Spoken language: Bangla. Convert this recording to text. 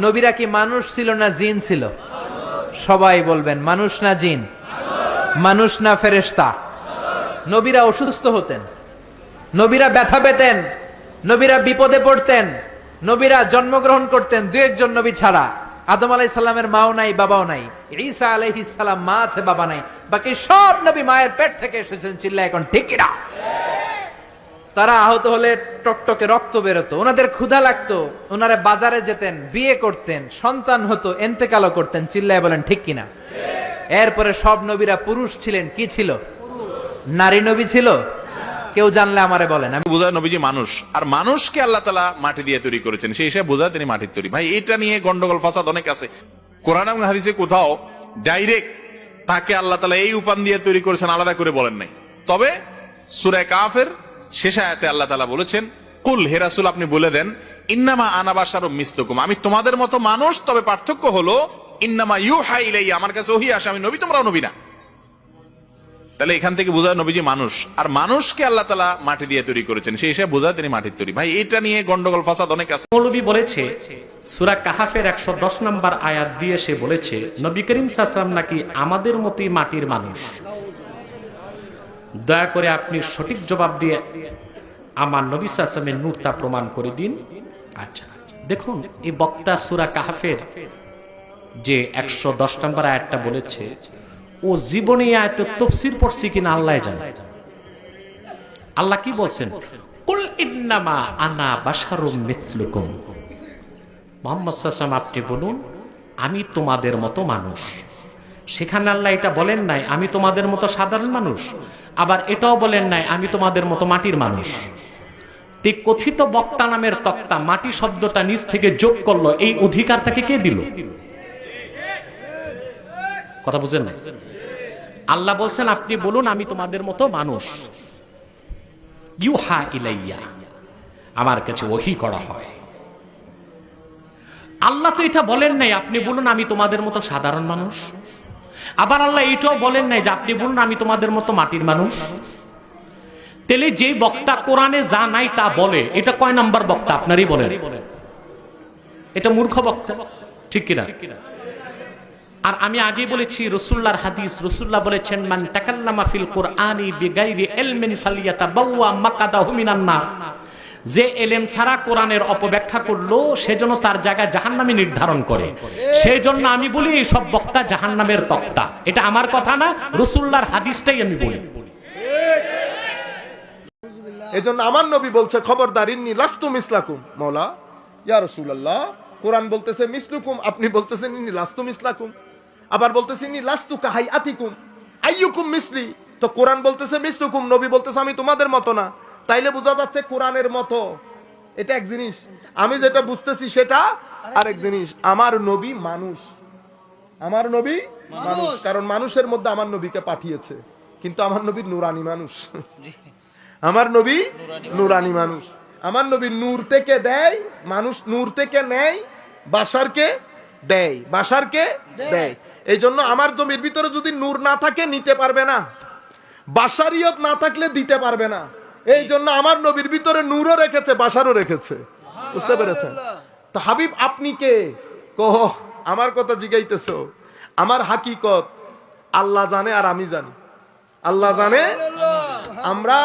নবীরা কি মানুষ ছিল না জিন ছিল? সবাই বলবেন মানুষ না জিন, মানুষ না ফেরেশতা? নবীরা অসুস্থ হতেন, নবীরা ব্যথা পেতেন, নবীরা বিপদে পড়তেন, নবীরা জন্মগ্রহণ করতেন দু একজন নবী ছাড়া। আদম আলাইহিস সালামের মাও নাই, বাবাও নাই। ঈসা আলাইহিস সালাম মা আছে, বাবা নাই। বাকি সব নবী মায়ের পেট থেকে এসেছেন। চিল্লা এখন ঠিক কি না? তারা আহত হলে টকটকে রক্ত বেরোতো, ওনাদের ক্ষুধা লাগতো, ওনারা বাজারে যেতেন, বিয়ে করতেন, সন্তান হতো, এন্তেকালও করতেন। চিল্লায় বলেন ঠিক কিনা? এরপরে সব নবীরা পুরুষ ছিলেন। কি ছিল? নারী নবী ছিল? কেউ জানলে আমারে বলেন। আমি বোঝায় নবীজি মানুষ, আর মানুষকে আল্লাহ তাআলা মাটি দিয়ে তৈরি করেছেন, সেই হিসাবে বোঝায় তিনি মাটির তৈরি। ভাই এটা নিয়ে গন্ডগোল ফাসাদ অনেক আছে। কোরআন এবং হাদিসে কোথাও ডাইরেক্ট তাকে আল্লাহ তাআলা এই উপাদান দিয়ে তৈরি করেছেন আলাদা করে বলেন নাই। তবে সূরা কাফের শেষ আয়াতে আল্লাহ তাআলা বলেছেন, কুল হে রাসূল আপনি বলে দেন, ইন্নামা আনা বাশারুম মিসলুকুম, আমি তোমাদের মতো মানুষ, তবে পার্থক্য হলো ইন্নামা ইউহা ইলাইয়া, আমার কাছে ওহী আসে, আমি নবী তোমরাও নবী না। তাহলে এখান থেকে বোঝায় নবীজি মানুষ, আর মানুষকে আল্লাহ তাআলা মাটি দিয়ে তৈরি করেছেন, সেই হিসাবে বোঝায় তিনি মাটির তৈরি। ভাই এটা নিয়ে গন্ডগোল ফাসাদ অনেক আছে। মৌলবী বলেছে সূরা কাহাফের 110 নম্বর আয়াত দিয়ে সে বলেছে নবী করিম সাল্লাল্লাহু আলাইহি ওয়াসাল্লাম নাকি আমাদের মতোই মাটির মানুষ। দয়া করে আপনি সঠিক জবাব দিয়ে আমার নবী সাল্লাল্লাহু আলাইহি ওয়াসাল্লামের নূরটা প্রমাণ করে দিন। আচ্ছা দেখুন, এই বক্তা সূরা কাহাফের যে 110 নম্বর আয়াতটা বলেছে, ও জীবনে আয়াতের তাফসীর পড়ছে কিনা আল্লাহ জানে। আল্লাহ কি বলছেন? কুল ইন্নামা আনা বাশারুম মিসলুকুম, মুহাম্মদ সাল্লাল্লাহু আলাইহি ওয়াসাল্লাম আপনি বলুন আমি তোমাদের মতো মানুষ। সেখানে আল্লাহ এটা বলেন নাই আমি তোমাদের মতো সাধারণ মানুষ, আবার এটাও বলেন নাই আমি তোমাদের মতো মাটির মানুষ। ঠিক কথিত বক্তা নামের তক্তা মাটি শব্দটা নিজ থেকে যোগ করলো, এই অধিকার তাকে কে দিল? কথা বুঝেন না? আল্লাহ বলছেন আপনি বলুন আমি তোমাদের মতো মানুষ। ইউহা ইলাইয়া, আমার কাছে ওহী করা হয়। আল্লাহ তো এটা বলেন নাই আপনি বলুন আমি তোমাদের মতো সাধারণ মানুষ, আবার আল্লাহ এটাও বলেন নাই যে আপনি বলুন আমি তোমাদের মতো মাটির মানুষ। তাহলে যে বক্তা কোরআনে যা নাই তা বলে, এটা কয় নাম্বার বক্তা আপনারই বলেন? এটা মূর্খ বক্তা, ঠিক কিনা? আর আমি আগে বলেছি রাসূলুল্লাহর হাদিস, রাসূলুল্লাহ বলেছেন মান তাকাল্লামা ফিল কুরআনি বিগাইরি ইলমিন ফালিয়াতাবাওয়া মাকাদাহু মিনান নার, যে এলেম ছাড়া কোরআনের অপব্যাখ্যা করলো সেজন্য তার জায়গা জাহান্নামে নির্ধারণ করে। সেই জন্য আমি বলি এই সব বক্তা জাহান্নামের তক্তা। এটা আমার কথা না, রাসূলুল্লাহর হাদিসটাই আমি বলি। এজন্য আমার নবী বলছে খবরদার, ইন্নী লাস্তু মিসলাকুম। মাওলা ইয়া রাসূলুল্লাহ, কোরআন বলতেছে মিসলুকুম, আপনি বলতেছেন ইন্নী লাস্তু মিসলাকুম। আবার বলতেছেন ইন্নী লাস্তু কাহাইয়াতিকুম আইয়ুকুম মিসলি, তো কোরআন বলতেছে মিসলুকুম, নবী বলতেছে আমি তোমাদের মতো না। তাইলে বোঝা যাচ্ছে কোরআনের মতো এটা এক জিনিস, আমি যেটা বুঝতেছি সেটা আরেক জিনিস। আমার নবী মানুষ, আমার নবী মানুষ, কারণ মানুষের মধ্যে আমার নবীকে পাঠিয়েছে, কিন্তু আমার নবী নূরানী মানুষ। আমার নবী নূরানী মানুষ, আমার নবী নূর থেকে দেয়, মানুষ নূর থেকে নেয়, বাশারকে দেয়, বাশারকে দেয়। এই জন্য আমার জমির ভিতরে যদি নূর না থাকে নিতে পারবে না, বাশারিয়ত না থাকলে দিতে পারবে না। এই জন্য আমার নবীর ভিতরে নূরও রেখেছে, বাশারও রেখেছে। বুঝতে পেরেছেন? তো হাবিব আপনি কে? কহ আমার কথা জিগাইতেছো, আমার হাকিকত আল্লাহ জানে আর আমি জানি। আল্লাহ জানে, আমরা